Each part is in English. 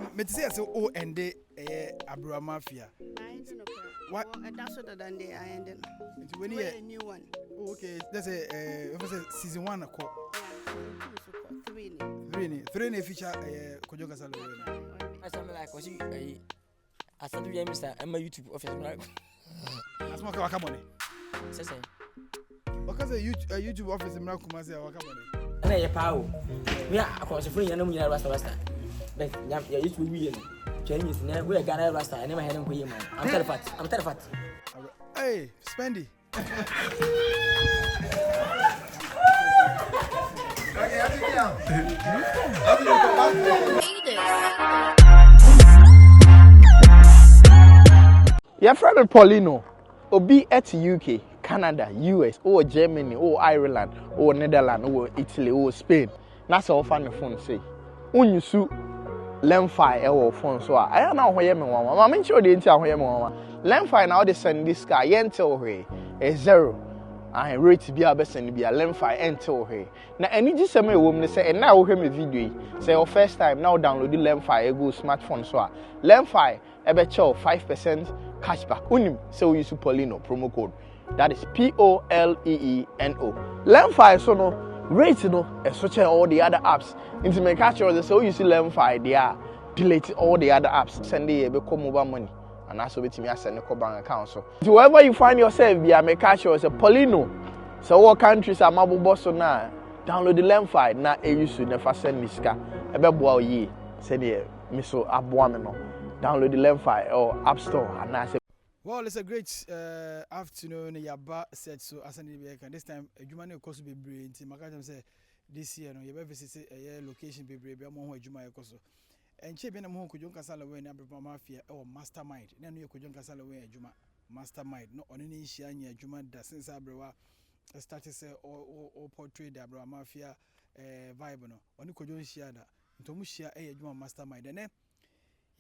Me say so o ende Abrewa Mafia. I don't know. What? That's what I ended. It's when A new one. Okay, that's season 1 Yeah, season 2, 3 feature Kojo Kasala. I sound like I started doing Mr. YouTube office. That's my Wakamone. Say. Because YouTube office in Kumasi Wakamone. And I power. We are across the free and we are Rasta. But you used to be Chinese, we are Ghana Rasta. I never had him. I'm terrified. Hey, Spendy. Your friend Poleeno, Obi at UK, Canada, US, or Germany, or Ireland, or Netherlands, or Italy, or Spain. That's all fun the phone say. When you sue Lemfi or phone, so I don't know where I'm I'm sure the entire where Lemfi now they send this guy, Yentel Way, a 0. I rate to be a best and be a Lemfi enter here. Now, any just a woman say, and now hear me video. Say, your first time now download the Lemfi, a good smartphone. So, Lemfi, a better 5% cashback. Unim, so you use Poleeno promo code. That is POLEENO. Lemfi, so no, rate no, and search all the other apps. Into my catch or so you see Lemfi, they are delete all the other apps. Send the become mobile money. And that's what me send a bank account. So wherever you find yourself, be a make sure it's a Poleeno. So what countries are mobile boss now? Download the Lemfi. Now you should never send this car. A bebo ye said here, Miso Abuameno. Download the Lemfi or App Store. And I say, well, it's a great afternoon. Yaba said so. As this time, a human cost be brain. Makajam say this year, no, you ever visit a location be brave. I'm on Juma Koso. And Chip in a more Kujon Casala way, Abrewa Mafia or Mastermind. Then you Kujon Casala way, Juma Mastermind. No, on any Shania Juma that since Abrewa started say or portray the Abrewa Mafia vibe. No, on the Kujon Shiada, Tomushia, a Juma Mastermind. And then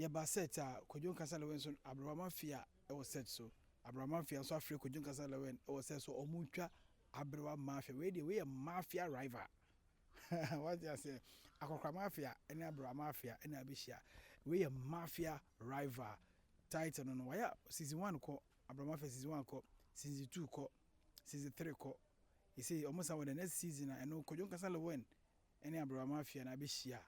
Yaba said, Kujon Casala way, Abrewa Mafia, was said so. Abrewa Mafia, so Africa Kujon Casala way, or said so, Omucha Abrewa Mafia, way a mafia rival. What do I say? Akokra Mafia, and Abrewa Mafia, and Abishia. We a mafia rival. Title no why season 1 call Abrewa Mafia season 1 call season 2 call season 3 call. You see almost our the next season I know Kojon Kasala win any Abrewa Mafia and Abishia.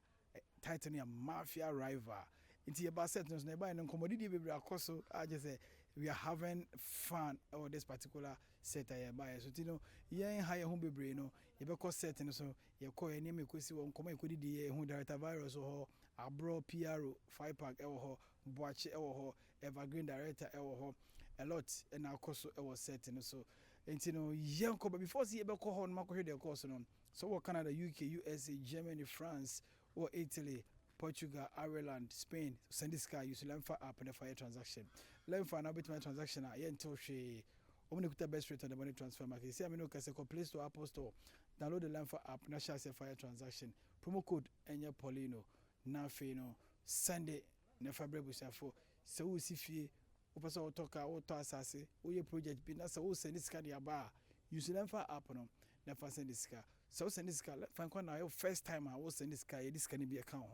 Title a mafia rival. Into your basset knows nearby and commodity baby akoso. I just say we are having fun over this particular set I buy. So you know, yeah, higher home baby, you know. You because setting so you call your name because you come and could the who director virus or Abrewa PRO 5-pack or Boache or Evergreen director or a lot and our course was setting so and you know young but before see about call Marco the course on so what Canada, UK, USA, Germany, France or Italy, Portugal, Ireland, Spain, send this guy use Lemfi app and a fire transaction. Lemfi now bit my transaction until she only the best rate on the money transfer market. See, I mean, okay, Play Store, Apple Store. Download the Lemfi app, National Fire Transaction. Promo code Enya Poleeno. Nafino Sunday. Never break with for. So we see fee. Upasa otoka oto asase. Oye project be nasa o send this card ya bar. Use Lemfi app no. Never send this card. So send this card. Find one now. First time I will send this card. This can be account.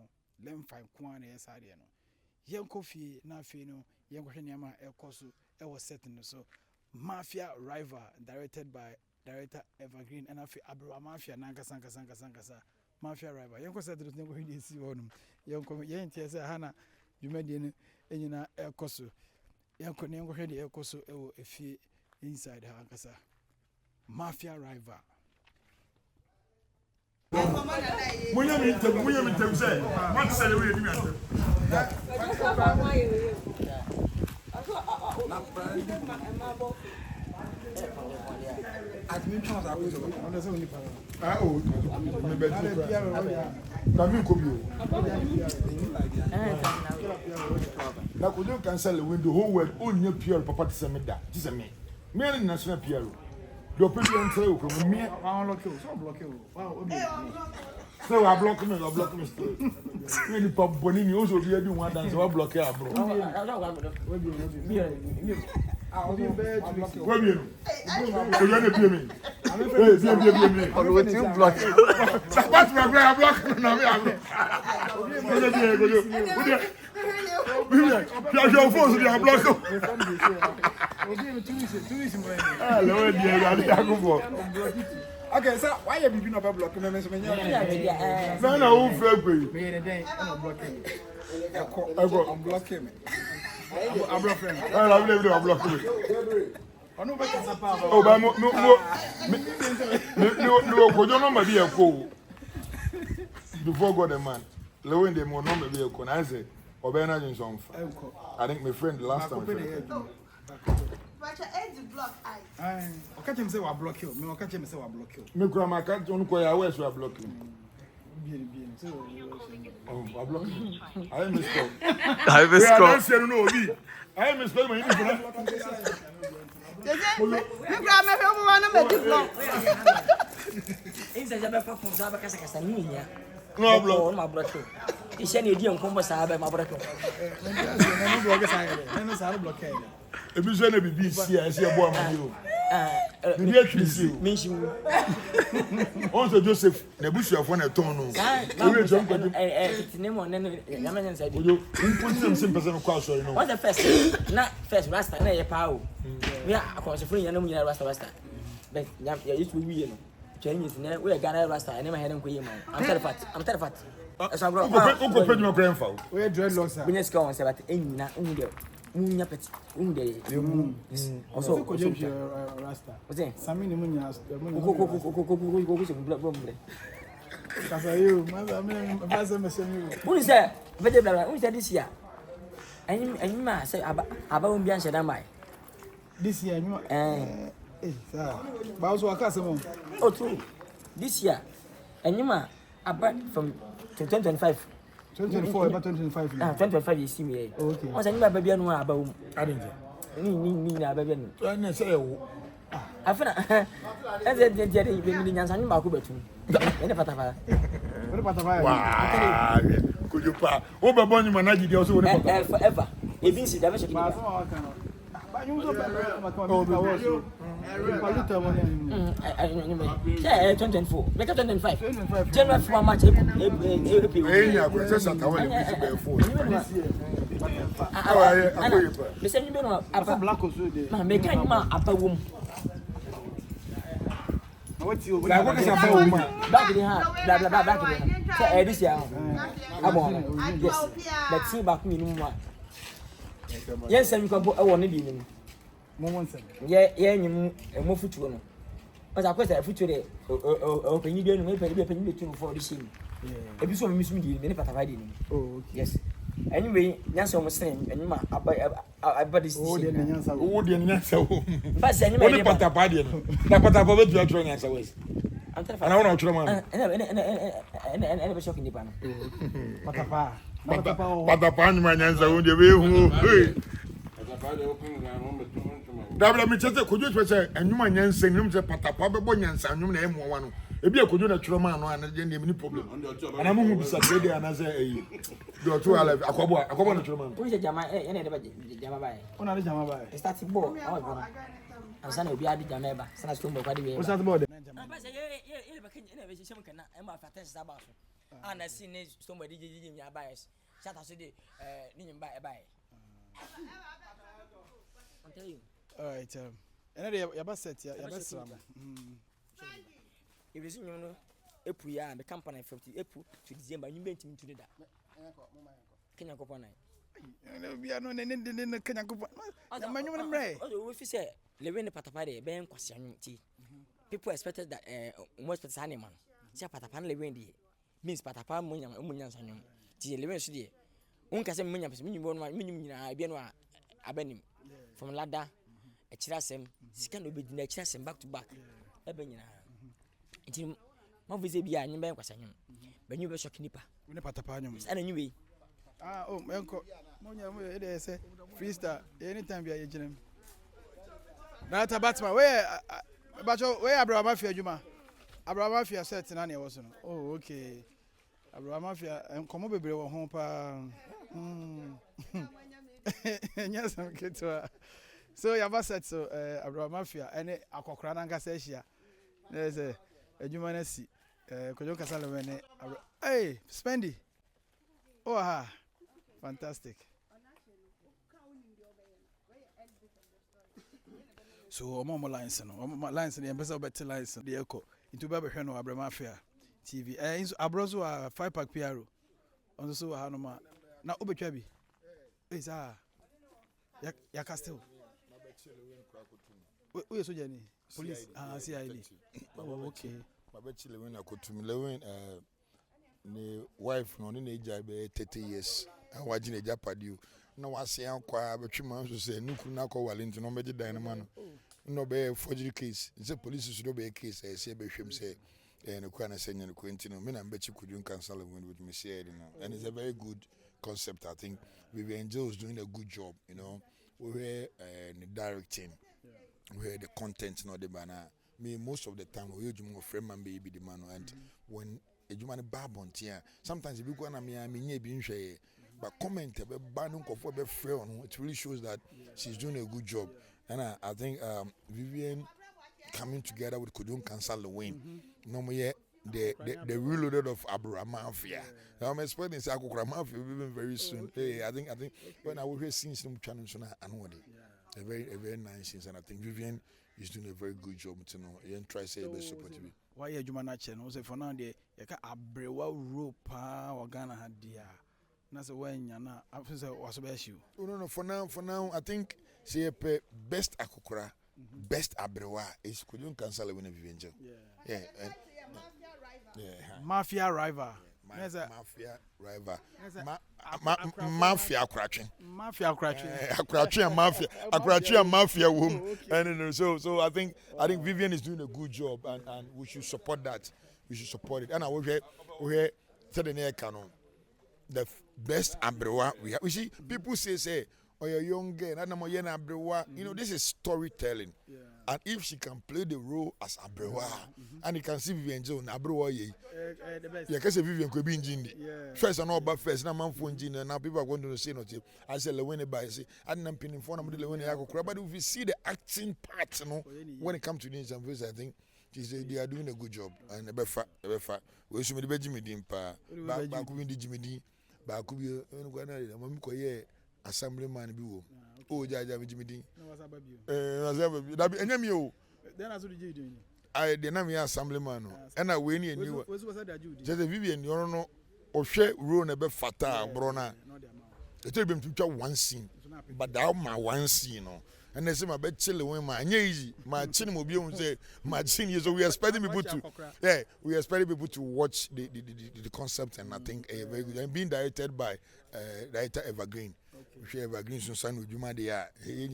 Lemfi kwane yes I no. Yen coffee nafino. Yen kwa nyama kosu. Was setting so. Mafia rival directed by director Evergreen and Abrewa Mafia Nankasa Mafia rival. Yanko said there's no way to see one. Yanko Yantia say Hana, you made in a air cosu. Yanko Yanko had the air cosu if he inside Hankasa. Mafia rival. William say, what celebrate me? Now, could you cancel when the whole world only pure papa to send that? This is me. Me and national pure. The opinion say, me, I block you. So I block me, Really, Pop Bonini also be doing one dance, I block you, bro. Where are you? On the two block. Support my brother block na me am. Your phone so they block. Ah, Lord, dear, Okay, so why you be no block me so me? no, who fair play? Me the day, I'm blocking. I'm blocking me. I'm blocking. I'm blocking. Oh, no, but no, no, be a fool. Before God and man, Lilwin the more number be a con. I say, Obena in some. I think my friend the last time. But your edge block eye. I catch him say I block you. Me catch him say I block you. Me grandma can't on quite where you are blocking. Oh, I block you. I miss call. I miss call. I miss call my uniform. You grab me from one of my block. Inside the phone, Zaba Casacasania. No block. My brother. He said, you didn't come by my brother. If you send a BBC, I see a boy. Means you. Also, Joseph, the bush of one at Tono. Name on Yaman said, you put some simple cross. What's the first? Not first Rasta, no, your power. We are across the free enemy Rasta. But you will be changes. We are Ghana Rasta. I never had him. I'm terrified. As I brought my grandfather. We are dreadlocks. We just go and say that in Munya Pet, also, Rasta. what's it? Samini Munya. Who is that? Who is that this year? And you must say about Bian Shadamai. This year, Bowser Casamon. Oh, true. This year, and you must about from 2025. 24, about 25. 25 you see me. Okay. What's any baby no about? I didn't. Ni baby. I say, I found as a Jerry being Yansan Bakubetu. And the Patava. wow, could you pa? Over Bonnie Managi also Forever. If you see that, But you don't 24. Make up 25. General for much. Listen, you know, upper black or so. Make a upper womb. What's you? Back in the heart, blah blah blah. This year, I'm on. Yes, let's see back me no more. Yes, and you can put a one in Moments. Yeah, you move future. But I question a future. Open you don't make a penny for the scene. If you saw me, many part of I didn't. Oh, yes. Anyway, Nancy was saying, and you I but this oh, the answer. But any Only part of body. That part of it you are throwing as always. I'm And I want to try and shocking the pan. But the pan man answer on the way home. Dabla mi chese kojo chese enuma nyanse nim se patapa bebo nyansa anum na emu wa no ebi akojo na troma no ana je ndem ni problem ana mo hu bisa grade ana se eyi do to ala akobo na troma Who is Jama? Any of the Jama by? Una Jama by. Starting ball. I'm saying we are the Jamaica. Sana stumbo kwa diwe. What's that about? I'm saying yeah, but can you never see some kind of Emma Fates about? And I see somebody in your bias. Shut us today, Ninyam by. I'll tell you. All right. And your best set, your best slam. If you see, you know, Epuya, the company 50 April to December, you made him to do that. Kenya Kopana. We are not in the Kenya Kopana. If you say, Lilwin the Patapade, Ben question tea. People expected that most of the animal. See, Patapan Lilwin means Patapan Munyan Sanum. Tea Lilwin City. Uncasem Munyams, minimum, I be no abanim from Lada, a chirasem, scan will be the chirasem back to back. Ebenina. It's more visible and you was a him. But you were shocking nipper. We never tapanum. And anyway. Oh, my uncle, Monia, they say, freestyle, anytime you are agent. Not a batsman, where Abrewa Mafia, Juma? Abrewa Mafia said to Nani wasn't. Oh, okay. Abrewa Mafia, and come over home. Yes, I'm good to her. So, you have said so, Abrewa Mafia, and a Kokrananga says here. There's a human see. Kojo Kasala when hey, Spendy. Oh, ha. Fantastic. So, Omo lines, no, lines, and the ambassador better lines, the echo. Into Baby Heno, Abrewa Mafia TV. Abroso are 5-pack PRO. Also, Hanoma. Now, Obechabi. Is Castle. Who is Jenny? Police. CID. Oh, okay. My bet Lilwin Lilwin, the wife, no, in age, 30 years. I'm watching a Japadu. No, I say, I'm quite a few months to say, Nukunako, Wellington, no better dynamon. No be forgery case. It's a police should be a case. I say, Bishop say, and a kind of saying, and Quintino, men, I bet you could you cancel with me, said, and it's a very good concept. I think Vivian Jill is doing a good job, you know. We're directing, we're the content, not the banner. Me, most of the time, we use more frame and baby the man, and when a human babon here, sometimes if you go on a me, being share. But comment about banning of what it really shows that she's doing a good job. And I think Vivian coming together with Kujun cancel the win. No more the reloaded of Abrewa Mafia. I'm expecting Abrewa Mafia will be very soon. Hey, I think when I will hear scenes some channels I know it. A very nice scenes, and I think Vivian is doing a very good job to know. And try to say best support to be. Why you man channel? So for now you can Abrewa rope or Ghana had dear. That's when you're not. I was best you. No. For now, I think say best Akukura, best Abrewa is Kujun cancel when Vivian Jill. Yeah. Mafia rival. Mafia rival. Mafia cratching. Mafia cratching. Cratching and mafia womb. And so I think Vivian is doing a good job, and we should support that. We should support it. And I will hear tell the near canon. The best Abrewa we have. We see people say, oh, you're young girl, Abrewa. You know, this is storytelling. Yeah. And if she can play the role as Abrewa, and you can see Vivian Jill, Abrewa, yeah, because Vivian could be in Jindy. First and all, but first, now man phone Jindy, and now people are going to say nothing. I say, Lilwin, by say, I didn't pin in front of the Lilwin, but if you see the acting part, you know, when it comes to this, I think they are doing a good job. And the befa, we should be Jimmy Dimpa, back with the Jimmy D. But I could be a assemblyman. Oh, Jaja, Jimmy D. Then I saw you doing. I didn't have assemblyman, and I win you. Just a Vivian, you don't know, or share ruin a bit fatal, Brona. It will be to one scene, but now my one scene. And they say my bed chilling with my easy. My chin will be on say my chin is so we are expecting people to we are expecting people to watch the concept, and I think very good. And being directed by director Evergreen. Okay. Evergreen so son with Juma they are yeah.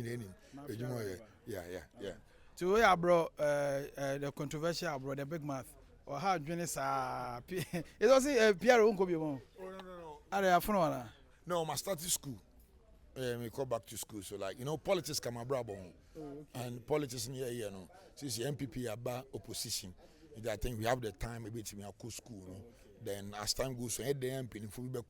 So we are bro the controversial bro the big mouth or how journalists are it was Pierre won't go be one. Oh no. Are they after no, my started school. We go back to school, so like you know, politics come abroad, and politics in here, you know, since the MPP about opposition, I think we have the time maybe to me a school, you know. Then as time goes, so the MP in full be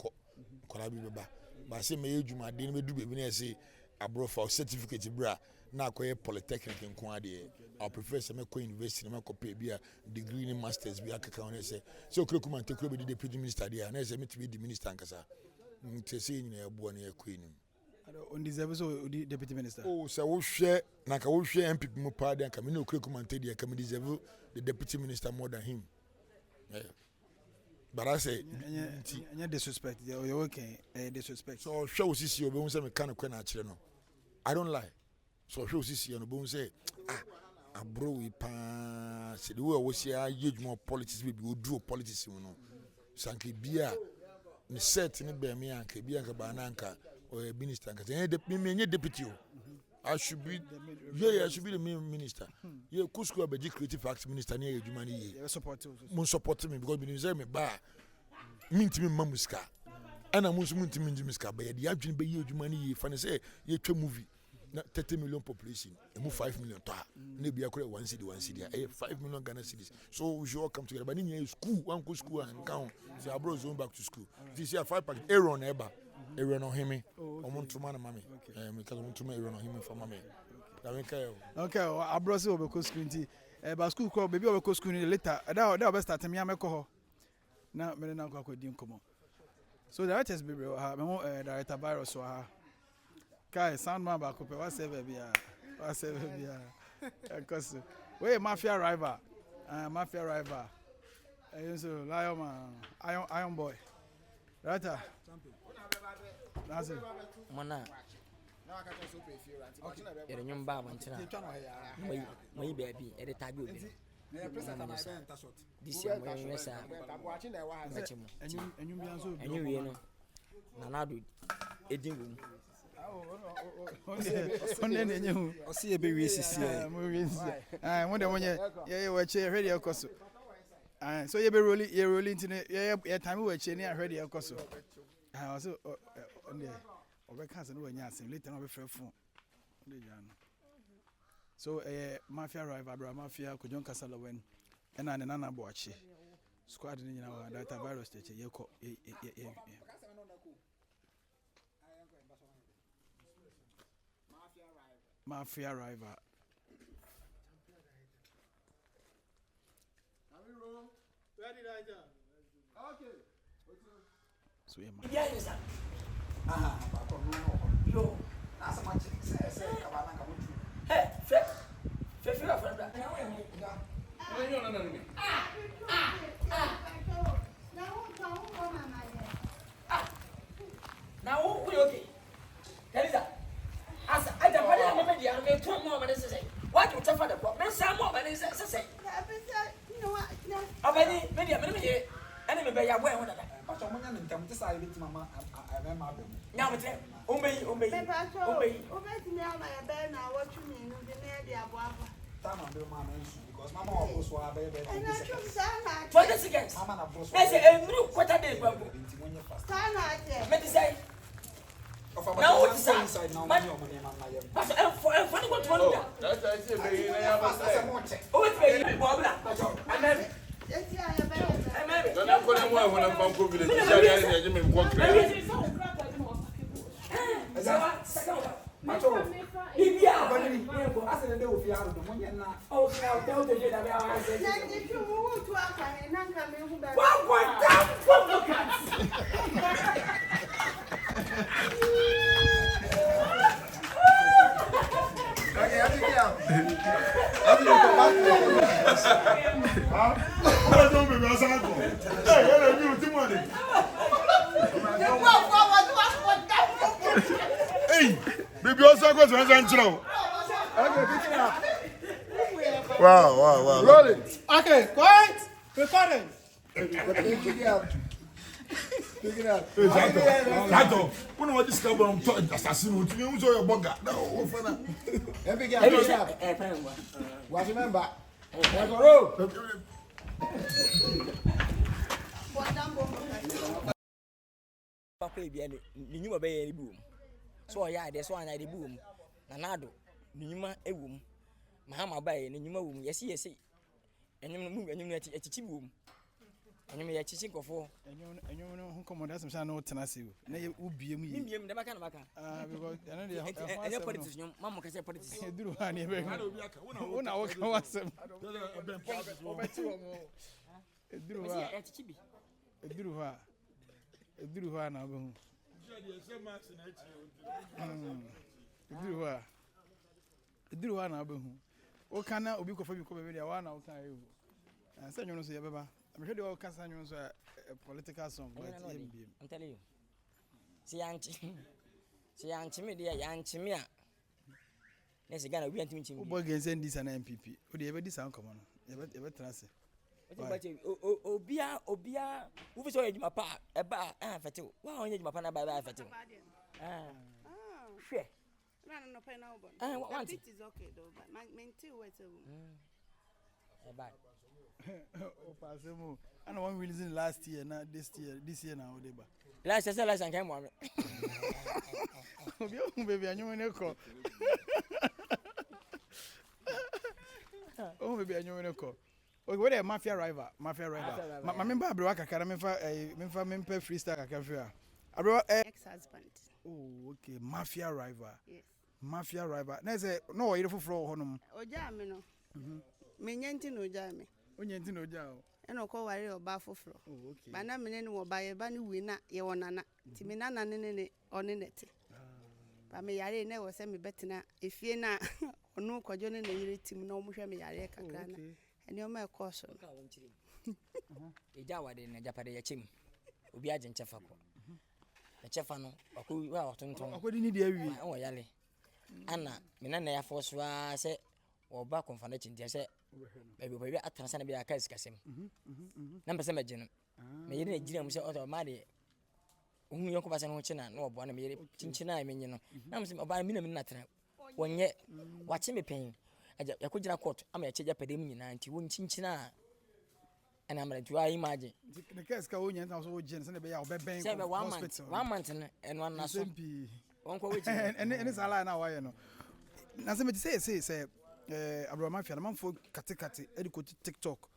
but I say me age my day me do be I say abroad for certificate bra na akoye polytechnic in Kwade. I prefer say me go university me go pay be a degree in masters be akaka on say so kro come take be the deputy minister there na say me to be the minister nkasa. Say you na ebo na queen. On this episode, the deputy minister. Oh, so we share. Naka we share MPP mo party and come no kre come take there come deserve the deputy minister more than him. Yeah. But I say, disrespect. You're okay. Disrespect. So show see you. Say me kind of question no. I don't lie. So show see you. No, say bro we pass. The way we say age more politics we do politics you know. Sanke bia ni set ni be me anke bia anke bananka or a minister anke. Me deputy. I should be I should be the minister. Yeah, Kusku be creative arts minister near you money. Support me because me say me ba mint me mamuska. And I'm also mint me muska but the action be you money fan say you movie. 30 million population, and move 5 million to maybe I could 1 city, 5 million Ghana cities. So we should all come together. But in school, one go school and count. See, our brothers going back to school. This year 5 pack Aaron Eba. Aaron on him. I want to man mommy. Because I want to make Aaron on him for mommy. Okay, our brothers will go school. Ba school call baby we go school ni later. That we start me ameko ho. Na me na kwa di nkomo. So the artist baby ha me ho director virus so ha. Kai sound man ba ko pe wa save bia. Wa save bia. Cause we mafia rival. Mafia rival. So lion man, iron boy. Right? That's it. Mana. Yere nyumba mantina. Moi baby, e de tag obi. This year mo yesa. Enyum bia so. Enyu wie no. Nana do edin wo. Onde na enyu. Osi ebe wie sisi e. Mo wie sisi. Mo de wonye ye we che hwede ekoso. So ye be rolling tine ye time we che ni hwede ekoso. So onde obeka se no wanya asen later no be frɛ phone. Onde ja no. So mafia rival Abrewa Mafia Kojon Lilwin ena ne nana boachi. Squad ni nyina wa data virus cheche ye ko Mafia rival. Ready, Niger? Okay. So Yeah, yes sir. Yo. That's much. Say kabana kamutu. Hey, fe your friend. Now who okay? Kelisa. Asa, I don't want to be there. I'm 2 more minutes say. What you for the problem? Some more minutes say. You know what? Abani, me enemy be ya boy won that. Pacho mo nya ntam te sai beti mama ma be. Now me tell. Ombe. Obeti me ama ya be na watchu me no de na dia boabo. Tama be mama nsu because mama wa so abe be. And I chum sana. 20 seconds. Mama na boss. Let's say a new quarter day bambo. Nti mo nya fast. Sana ate. Me say. Now what is inside now money mama yam. Paso funny what one da. That's I say be na ya ba say. O wait be bo abla. Amen. Yes, yeah, I bet. Amen. Don't have any more when I'm from village. You shall get it me go clear. Pacho. Bibia. Ase de ofi aro do mo nya na. Oh, now tell the day that we are saying. Na ndi tu wo tu aka na nka me hu ba. One point down. Look at. Okay, I think yeah. Don't be Masago. Hey, you do money. Hey, baby, also goes to Angelo. Okay, pick it up. Wow. Roll it. Okay, quiet. Recording. Pick it up. Pick it up. Lato, when what this carbon assassin, you use your bugger. No, Pick it up. What remember? Roll. Papa bia ni nyuma be ye ni boom. So ya de so anya de boom. Na nado ni nyuma ewum. Mahama ba ye ni nyuma wum. Yesi. Enyum etichi boom. Enyum ye chichi nkofo. Enyum no hu komoda sem sha no tena se na ye ubiem yi. Mimiem de baka na baka. Because eno de Any politics nyum mama ka say politics. Eduru ha ni be. Una wo kan wasem. Eduru ha. Etichi bi. Eduru ha na bo. Eduru ha na bo hu. O kana obi kofa bi ko be dia wa na o kan ayo. Say nyono so ye beba. I'm sure they all can sign you a political song, but I'm telling you. See Yanchi me dear Yanchi me. Next again, we are teaching. Who boy can send this an MPP? Who do you ever sound common? Ever trust it? Obia, who saw you my pa, a bar, and fatu. Why on you my pana by fatu? Sure. No pen over. What It is okay though, but my mental wait a bad. Oh, Pasemo. I know one reason last year, not this year now, Deba. Last year, last time, come on. Baby, I knew in a call. Oh, baby, I knew in a call. Okay, what a mafia rival. My member Abrewa Kakara, member freestyle Kakafia. Abrewa ex-husband. Oh, okay, mafia rival. Yes. Mafia rival. No, you for floor honum. Oja me no. Menyenti no ja me. Onyenti no ja o. Eno ko ware oba foforo. Oh, okay. Ba na mene no oba ye ba ni wi na ye wonana. Ti me nana ne one nete. Ba me yare na wo se me betena efie na ono kwadwo ne na yire tim na omo hwe me yare kakra na. Ene o ma ekoso. ka won chiri eja wade na japade ya chim obi aje nchefa ko na chefa no akọ wa otonton Akodi ni de awi. o yale ana me na ya foswa se oba konfana chintia se baby atransa na bi aka sikasem na mpese magene me yire na gina mu se o ma de ohun yonko basa no china na obo na me yire chinchina me nyi no na mpese oba mi na tena wonye wache me pen yakogina court ama ya cheja pede mu nyina nti won chinchina ana amara tu ayi imagine The case ka onya nta so oje se na be ya obeben say 1 month no eno na so won ko wechi ene sala na wa ye no na se me say Abrewa Mafia na manfo kate e ko TikTok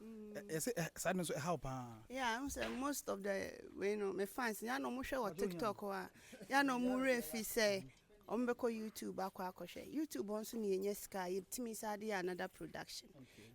e say side no so help Yeah, I'm say most of the me fans ya no mo hwe o TikTok wa ya no mo refi say ombeko YouTube akwa YouTube onso ne yenye sky yetimi sade another production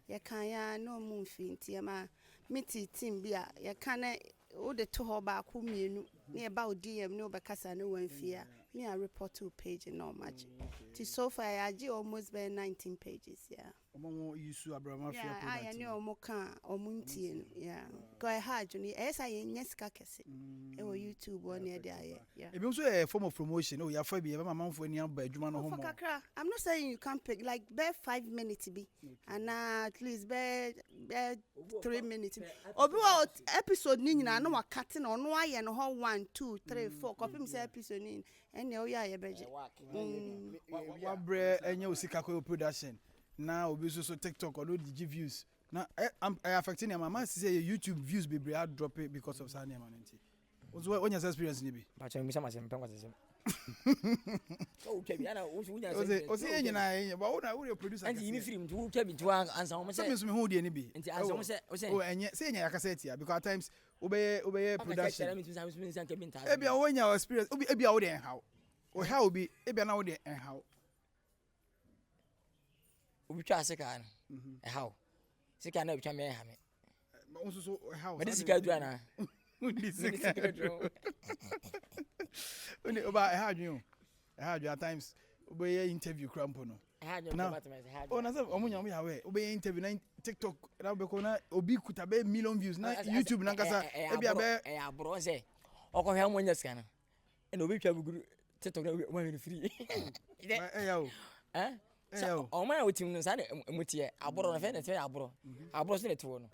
ye kan ya no mo mfi nti ma meti team bia ye kan o de to ho ba ko mienu ne e ba o DM ne obekasa ne wanfia me a report to page no match ti so far I agi almost by 19 pages yeah omo use Abrewa Mafia product yeah I know omo kan omo ntie yeah go hard you esa yenye sika kese e wo YouTube on e dey yeah e bi so a form of promotion o ya fa bi e ba manfo ani aba adwuma no ho mo I'm not saying you can't pick like bare 5 minutes be and at least bare 3 minutes obi wa episode ni nyina no wakate na ono aye no ho 1 2 3 4 copy me say episode ni ene o ya ye beje wa bre enye osika ko production na obi so TikTok or no di views na I affecting am ma say YouTube views be bre drop it because of Sanya manenti ozo onya experience ni bi ba cha mi sama se mpen kwasese o kebi ana o wunya o se nyina enye ba wo na wo producer anti yimi film tu kebi tu ansa o me se me hu de ni bi anti ansa o se o enye se enye yakasa etia because at times obey production e bia wo nya experience e bia wo de how o how bi e bia na wo de how obi twa sika no how sika na bitwa me ha me unso so how me sika du ana undi sika du undi oba how at times obey interview crampo no oh na say omunya mo ya we obey interview na TikTok na be ko na obi kuta be million views na YouTube na kasa e bia be abro say okohwe amonya sika no e na obi twa buguru TikTok na we free ya so o ma otim no sa na mutie abro na fe na te abro so na te no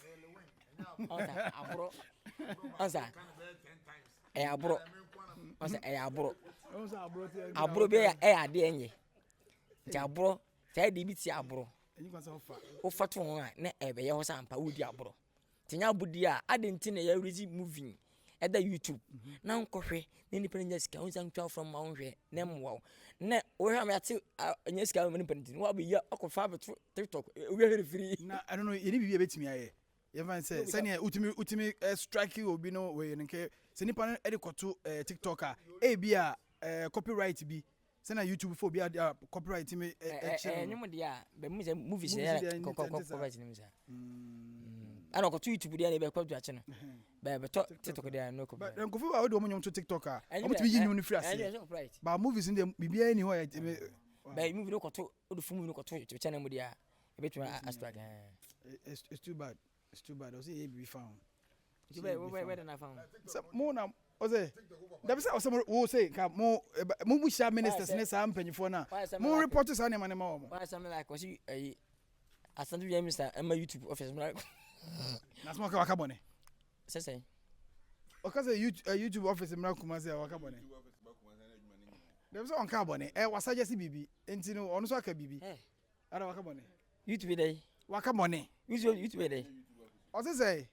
abro asa abro asa abro be ade enye ti abro sai di biti abro o fato ho a na ebe ye ho sampa wodi abro tinya budi a adenti na ya release movie eda YouTube na nkohwe na nipa nya sika on san twa from ma onhwe na mwo na o hwa me ate nya sika ma nipa ntin wa be ya akofa beto TikTok we here free na I don't know eni bibia betimi aye you find say sani utimi strike obi no we nke se nipa no e koto TikTok a bia copyright bi sena YouTube for bia copyright me nyum dia be mu se movies ya copyright ni misa ana ko YouTube dia na be kwadu ache no be to TikTok dia no ko ba nko fi wa we do mo nyum to TikTok a o timi yi nyum ni free ase ba movies ndi bibia ni ho ya ba movie no ko to o do fu movie no ko to YouTube channel mu dia e betuma astrag it's too bad I say e be found where na found so mo na o say da be say o say wo say ka mo busha ministers ne sa mpanyifo na mo report sa ne ma mo why something like o see asandu ya minister ema YouTube office na small ka waka bone say o ka say YouTube office mra kuma say waka bone da be say on ka bone wasa je si bibi enti no ono so aka bibi ara waka bone YouTube dey waka bone YouTube dey o say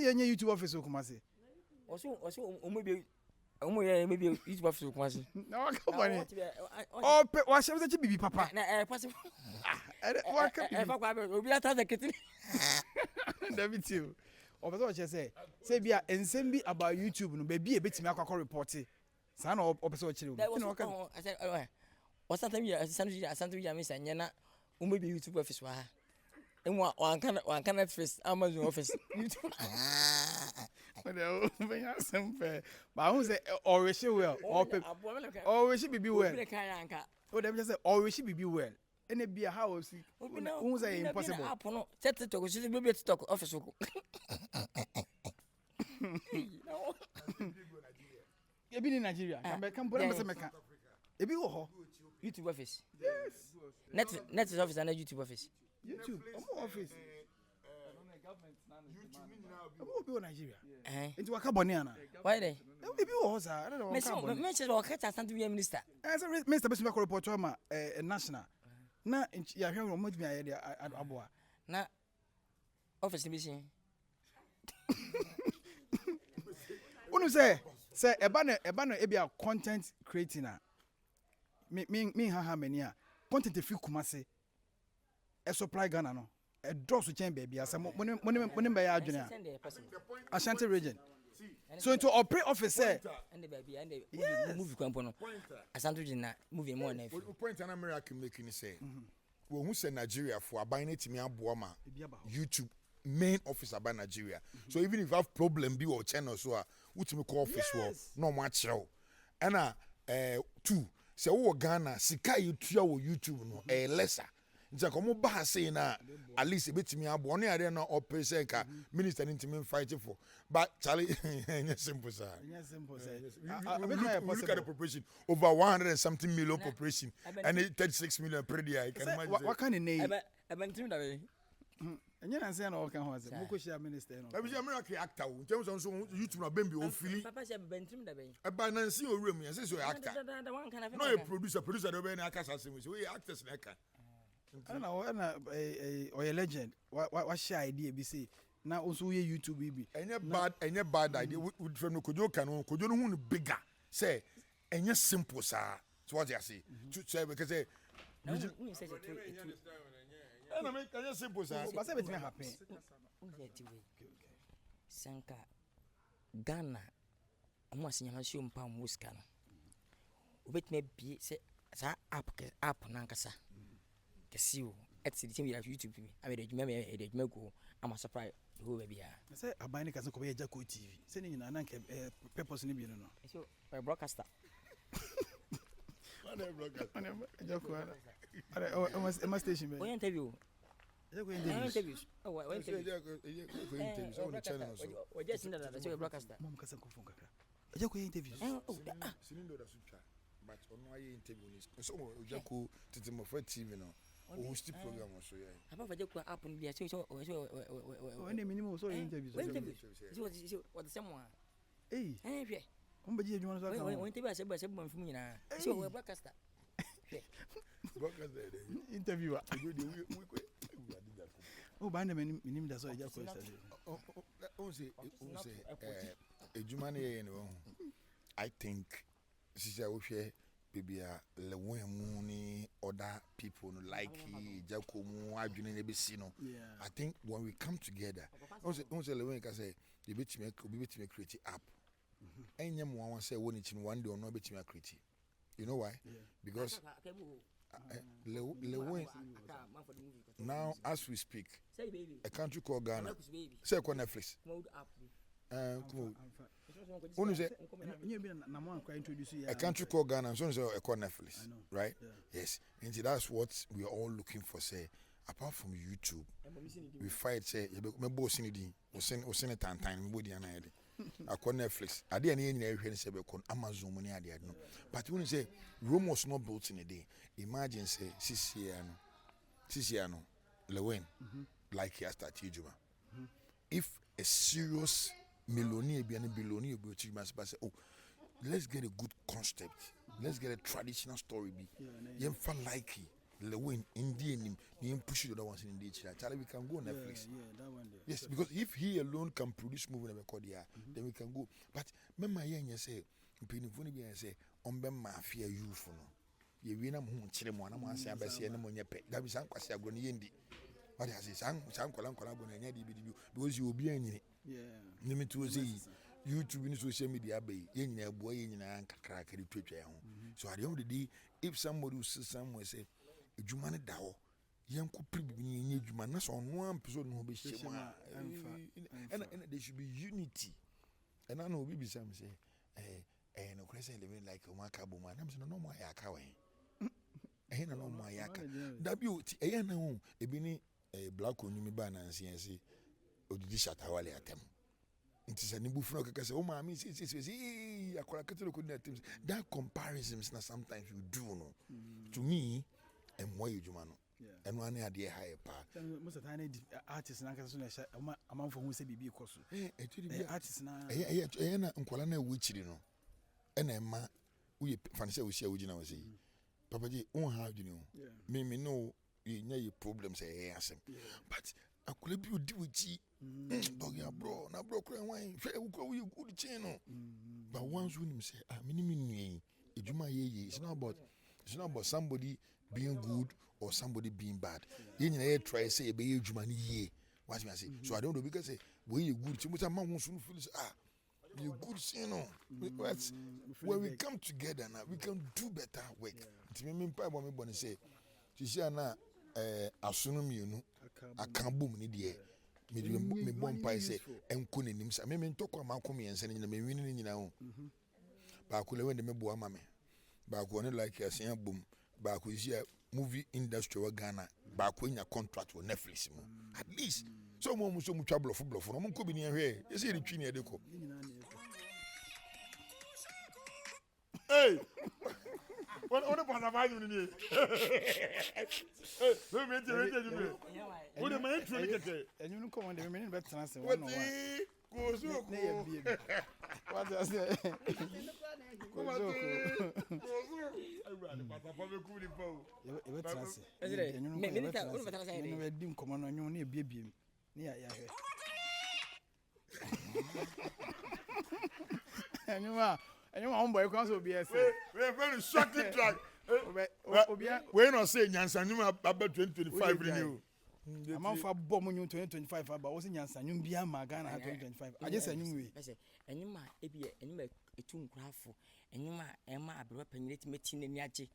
yenye YouTube office kuma say o omo ye maybe YouTube office kuma say na waka bone o pe wa shebe say bibi papa na possible waka bibi fa kwa be obi ata the kitchen David too o be so say bia ensem bi about YouTube no be bia betimi akwa report sa na o be so kire o no waka o santam ya me say nyana o maybe YouTube office wa And one cannot face Amazon office. But I won't say or she well or she be well. Oh, them just say or she be well. And it be a house. Who say impossible? Set it to she's maybe to talk office. You been in Nigeria. Come put them Mecca. You be go YouTube office. Yes. Net office and YouTube office. YouTube. Office. Who be in Nigeria? Into Wakaboniana. Why they? Maybe was I don't know. Mention or catch as to be a minister. As a Mr. Bessie report to national. Na ya hwe mo mutumi aye aboa na office mission unu say eba no ebia content creating a me ha many a content fi kumase e supply Ghana no e draw so chen baby asa mo be ya adwene a Ashanti region so into operate office say and the baby and the movie kwampo Ashanti region na movie more na point an American making say we who say Nigeria for abine timi aboa ma YouTube main office about Nigeria. So even if you have problem be or channel so utimi call office wo no mo achiro and two say wo Ghana sika yitua wo YouTube no lesser nti akomo ba say na at least ebetimi aboa no yare na operation ka minister ntimi fight for but Charlie simple sir look at the population over 100 and something million population and 36 million per year. You can imagine what kind of name Enye na say na o kan ho say mo ko share minister no. Abi American actor o njem so YouTube na bembi o fili. Papa say bentim da ben. E ba na nsi o rem yan say so actor. No a producer dey be na aka say so we actors na aka. Na o legend. What share idea be say na also we YouTube bi. Enye bad idea with from Kojo kan Kojo no hu bigger. Say enye simple sir. So what you say? To say because say and I make a simple sir. But say between happen. Sanka Ghana amo asinyama show mpa muska no. Obetime bi say sa app nankasa. Kesi o etsi di timi YouTube mi. Ame de djuma me de djuma go am surprise ho ba bia. Say abani kaso ko be Jako TV. Say ni na nanke purpose ni bi no. So broadcaster. Jako ama station be. O interview. Jako interviews. Oh, what interviews on the channel so. We just know that so broadcaster. Mom kasa ko funka ka. Jako interviews. Sinindo da sucha. But ono aye interview ni. So Jako titimo for TV no. O still program so yeah. Aba fa Jako app no bia so any minimum so interviews. So what the same one. Eh. Hwe. On be edwuma so aka. O interview say mfum nyina. So we broadcaster. Broadcaster Interviewer. Oh, by the minimum that's all Jako say ejuma na ye no. I think sisi we share baby Lilwin mu ni other people no like Jako mu adwene na be si no. I think when we come together, say Lilwin can say the betime create app. Enyem one say won it one day or no betime create. You know why? Because Lilwin now as we speak a country called Ghana say on Netflix a country called Ghana so a Netflix right yes and that's what we are all looking for say apart from YouTube we fight say me boss ni din o sen tantan me body na yede akọ Netflix ade na nyina ehwe ne se be kon Amazon money ade no but when you say Rome was not built in a day imagine say six year no Lilwin like he has started Juma if a serious millionaire be and billionaire be to say oh let's get a good concept let's get a traditional story be yem fa like Lilwin Indian him push the other ones in the Charlie we can go on Netflix that one there. Yes because if he alone can produce movie and record here then we can go but remember here say pinifuni be say ombe mafia youth no ye wi na mo kire mo na mo anse abese na mo nyepe that be san kwase agro ne yendi what I say san kola go na nya di bi because you obi anyini ne me to say YouTube ni social media be ye nyina abo ye nyina nkakra twetwa ho so at the end of the day if somebody will see somewhere say ejuma ne da ho yanko pribi ni edwuma na so no episode no be shema and there should be unity and I know be some say no question living like one cabo man am say no more yaka wen na no more yaka WT na ho ebi ni black onyumi ba na nsia say odidi shatawale atem nti se ni bufuna kaka say o ma mi see akola ketelo ko na teams that comparisons na sometimes you do no to me and why you no and one idea high pa most of the time artists na kasa so na amanfo hu se bibi ikoso artists na na nkola na wuchiri no na ma we fancy we share wugina we say papa ji on have you know me no you problems asem but akola bi odi wuchi dog ya bro na bro kra wan fe we good chain no but once we him say me ni ejuma ye it's not about somebody being good or somebody being bad. You know, try say be you jumani ye. Watch me say. So I don't know because say when you good, so man wants to feel you good, you know. When we come together now, we can do better work. It's me pa me born say. You see na asunu mi no. Akambu ni de. Me bon pa say enko nanim say. Me ntoko amanko me ense ni me wini ni nyina ho. Ba ko le when me boa mame. Ba ko ne like asen bom. Ba ko isi movie industry wa Ghana ba ko nya contract with Netflix mo at least so mo so mu twa blofo no mo ko bi ni ehwe e se retwi ni edeko hey what pa na ba ni ni hey we me je ni wo de ma intro ni kete enyu no come on de me ni betra se one on one go so ko what does say go so papa be ku ni po e betra se me ta o betra se ni we di nkomo no enyu na ebiebiem ni ya hwe enyu ma homeboy ko so obi ese we very shocking track obia we no say nyansanyum aba 2025 renew amanfa bom nyu 2025 aba wo se nyansanyum bia ma Ghana 2025 aje se nyum we pese enyuma ebie enyuma etu nkurafo enyuma ema abrewa panyireti meti nani aje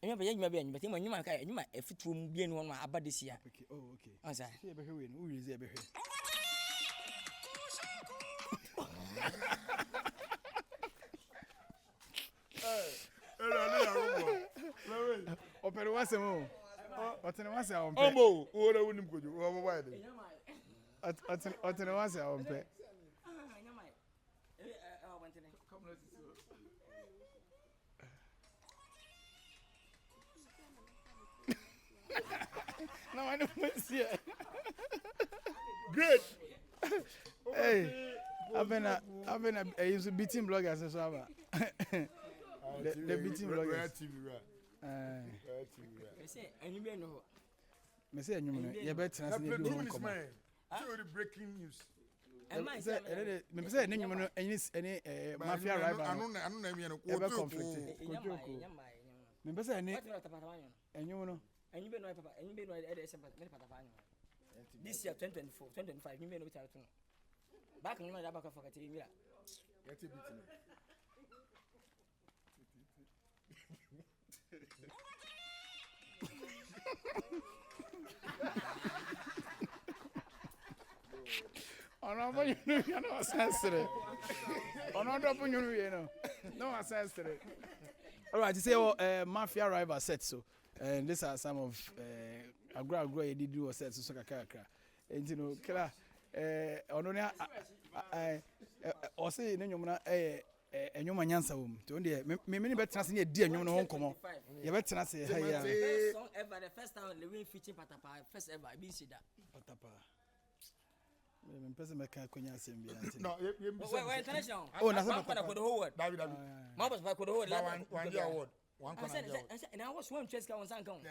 enyuma be enyuma be enyuma ka enyuma efituo mu bie no aba desia oh okay ansa se be hwe no uri ze be hwe opere wasemo otene wase a ompe ombo ora wonim kojo wo ba de otene wase a ompe no I don't see it great hey I've been a beating bloggers so aba the beating bloggers say enyuma no me say enyuma no ye betra se ne bi won komo so breaking news me say enyuma no any mafia rival anu na me no ko conflict me say any enyuma no enyuma no papa enyuma no e dey sempa me papa anyo this year 2024 2025 enyuma no bitara to back enyuma da back for katiri mira get beat me ono bo you no sensitive ono do bo you know no sensitive all right you say mafia rival set so and these are some of agro you did do set so kakaka and you know killer ono ne o say ne nyom na enyoma nyansa wom to ndie me ni betra se ne di enyom no honkomo ye betra se ha ya song ever the first time Lilwin featuring patapa first ever I been see that patapa me pese me kan konya asem bia no we international oh na for the whole world David ma was for the whole world one year award one corner and I was one chess can one count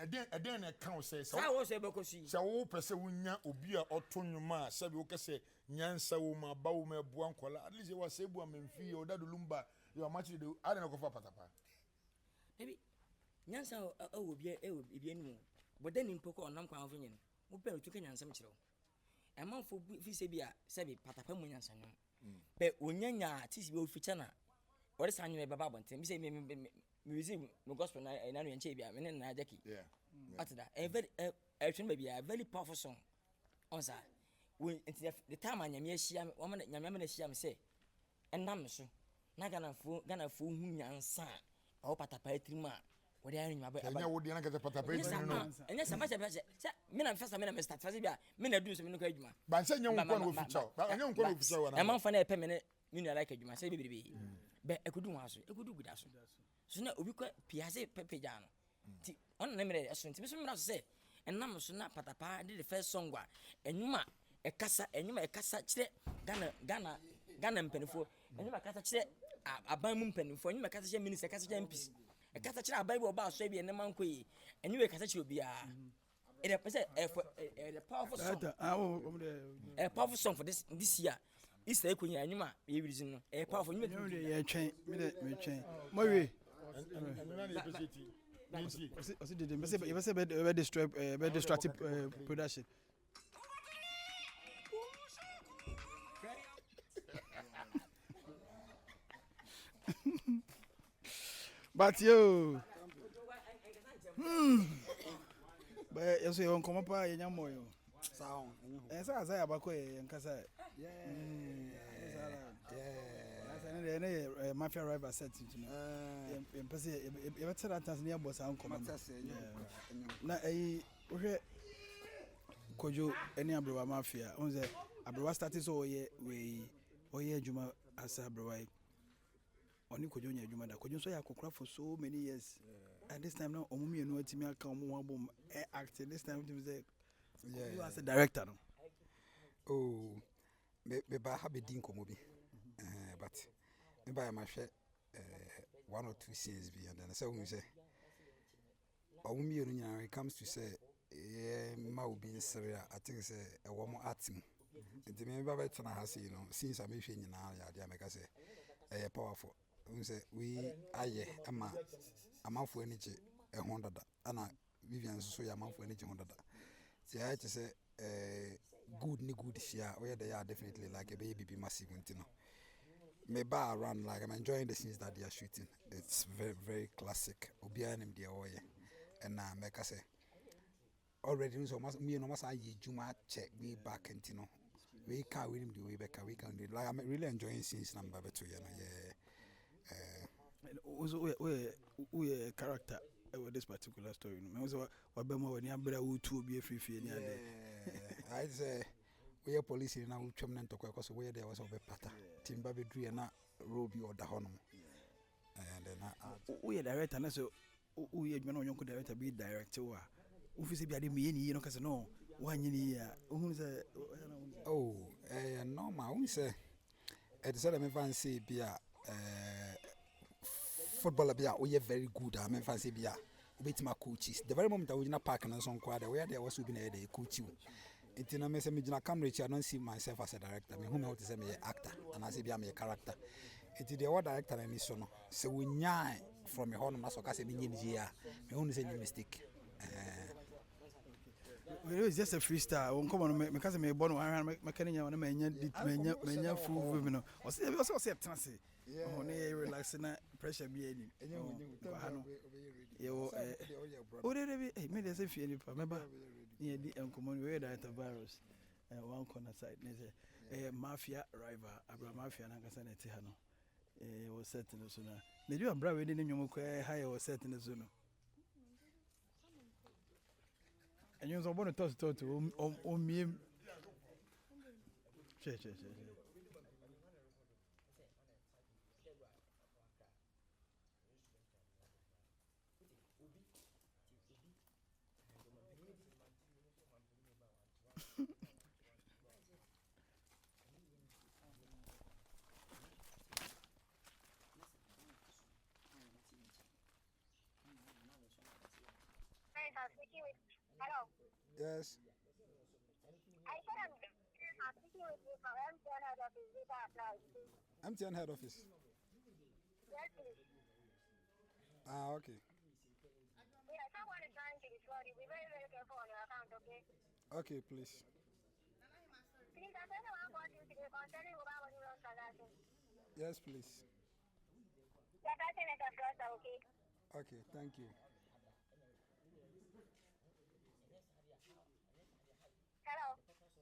then account say so I was able to see so wo pese wonya obi a oto nwuma sabe wo kese nyansa wo ma ba wo ma bua nkola at least you was ebu amemfi o dadu lumba you are match the I don't know for patapa baby nyansa o obi enu but then impoko onam kwa afo nyen wo pe otu ka nyansa mkire e man fo fi se bia sabe patapa mu nyansa nyom be onyanya tisi be oficha na ore sanyo be baba bonte mi se me using my gospel na no yenche bia me na jackie After that, a very a very powerful song. On that, when the time I am here, woman, Yamama, she say, and Namaso, Nagana fool, Yansan, or Patapaitrima, what I am about. Kenya wo di na kete patapa Yes, yi no. and yes, I must have said, men first, I mean, Mr. Fazibia, men do some encouragement. Ba nse nya wo kwa no ficha. Ba nya wo kwa no ficha wa na. A man for a permanent, meaning like you must say, baby. But I could do one, I could do with us. So now we could Piazza Pepejano. On name as soon as I say, and Namasuna Patapa did the first song, and you ma a cassa, and you ma a cassa, Ghana penny for, and you ma cassa, a bamboo penny for you, ma cassa minister, cassa MPs, a cassa Bible about Sabi and the monkey, and you a cassa will be a powerful song. A powerful song for this year. Is the Queen Anima, you reason a powerful new chain, Mary. You must have destructive production. But you, but you say on come up, you know more. Sound. As I say about and Casa. Yeah. Mafia rival set to know. You said that as near boss uncle. Na Kojo any Abrewa Mafia. On the Abrewa started so we Juma as Abrewa. Only Kojo Juma that Kojo so I for so many years. And this time now, Omumi and Timia come one acting. This time to say, you as a director. Oh, me ba have din komo bi. But me ba ma hwe 1 or 2 scenes bi and then say we say Omumi no nyina when it comes to say ma obi nsere I think say e wo mo atim. Nti me ba beto na ha say you know since I me hwe nyina ya dia make say powerful. We say we aye ama amanfo ani che 100 ana Vivian so ya amanfo ani che 100. See I say good ni good share where they are definitely like a baby massive you me bar run like I'm enjoying the scenes that they are shooting. It's very very classic obian him there oye and make us say already so me no must I juma check me back and you know we can't win him the way back we can do like I'm really enjoying scenes number 2 you know we a character with this particular story no was what be more when you brother who to be free I say we are police in our chumman to because where there was a pata timba bedru na robi or the honum and then we are director na so we are no yonko director be director wa office be ade me ni no kase no one year who say oh normal we say it said me fancy be a footballer be we are very good I me fancy be a bit my coaches the very moment I was in a park and so on where there was been a coach you it na me say me gina camera I don't see myself as a director me who me to say me actor and I say be am a character it the what director na me so no say we nyai from me home na so ka say me nyini ya me who say mistake it's just a freestyle on come on me cause me born one me can nya me nya full women no o say trance oh na relax na pressure be any yo o dey be me dey say fie ni pa remember yeah the uncommon way that virus one corner side ne say mafia rival Abrewa Mafia na kasa na ti ha no was set no so na na do Abrewa we ni nyom ko high was set no so no and you so born to o mi che Hello. yes I said I'm speaking with you from MTN head office. MTN head office Yes, please. okay Yeah, someone is trying to defraud you. Be very, very careful on your account, okay? okay please Please, I don't know what you today concerning mobile money loan transactions. yes please Yeah, that's in a fraud, okay? okay thank you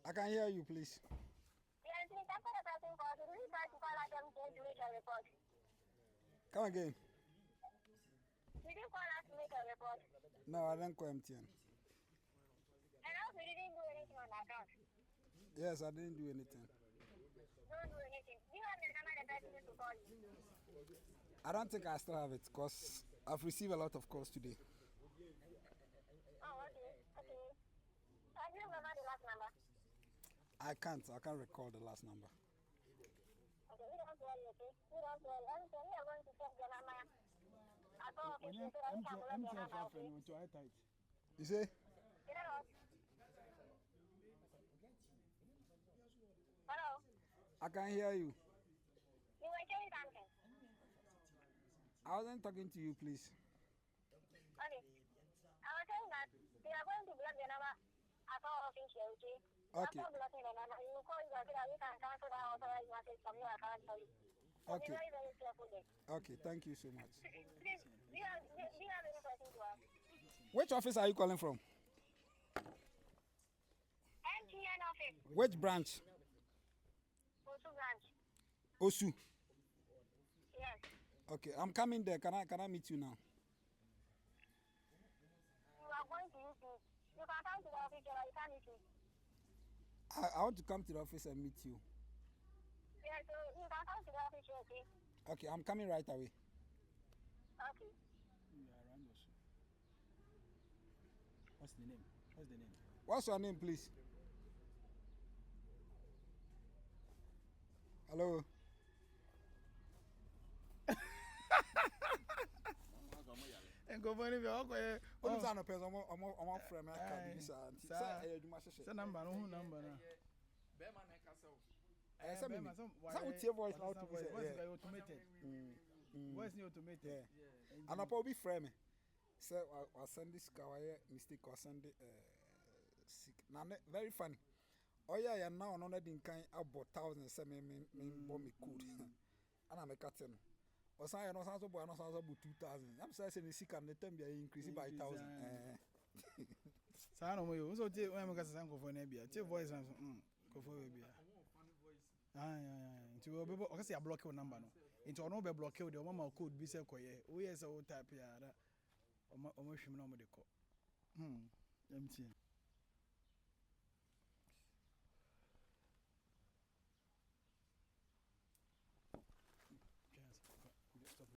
I can hear you, please. Yeah, please, after the person calls, you really try to call us MTN to make a report. Come again. Did you call us to make a report? No, I didn't call MTN. And also, you didn't do anything on the account. Yes, I didn't do anything. Don't do anything. You have the number of the person to call you. I don't think I still have it because I've received a lot of calls today. Oh, okay. Okay. I do remember the last number. I can't recall the last number. Okay, we don't worry, okay? We don't worry. Everything, we are going to check the number. I thought, okay, so that we can block the number, okay? You say? You know what? Hello? I can hear you. You were saying something. I wasn't talking to you, please. Okay. I was saying that we are going to block the number at all official, okay? Okay. After blocking the number, you will call us so that we can cancel that authorized message from your account for you. So Okay. be very, very careful there. Okay, thank you so much. Please, do you have any question to ask? Which office are you calling from? MTN office, Which branch? Osu branch. Osu. Yes. Okay, I'm coming there. Can I meet you now? You are going to YouTube. You can come to the office or you can meet me. I want to come to the office and meet you. Yes, so you can come to the office, okay? Okay, I'm coming right away. Okay. What's the name? What's your name, please? Hello. And go for any okay. What is that person? I'm friend. I can't be sad. Say number, no number na. Some with your voice now to Voice say. automated. Voice ni automated. And I'll probably frame me. So I'll send this car mistake or send it sick. Now very funny. Oh yeah, now another thing kind about 1,000 me bomb me code. And I'm a cutting. Or say no sounds about 2,000. I'm saying the sick and the time be increasing by 1,000. Sa no mo yo. So te when me ka san ko for na bia. Te voice na ko for we bia. Nti we be o ka say block your number no. Nti ono be block you the o ma code bi say koye. O yes o type ya da. O ma hwim na o mo de ko. MTN.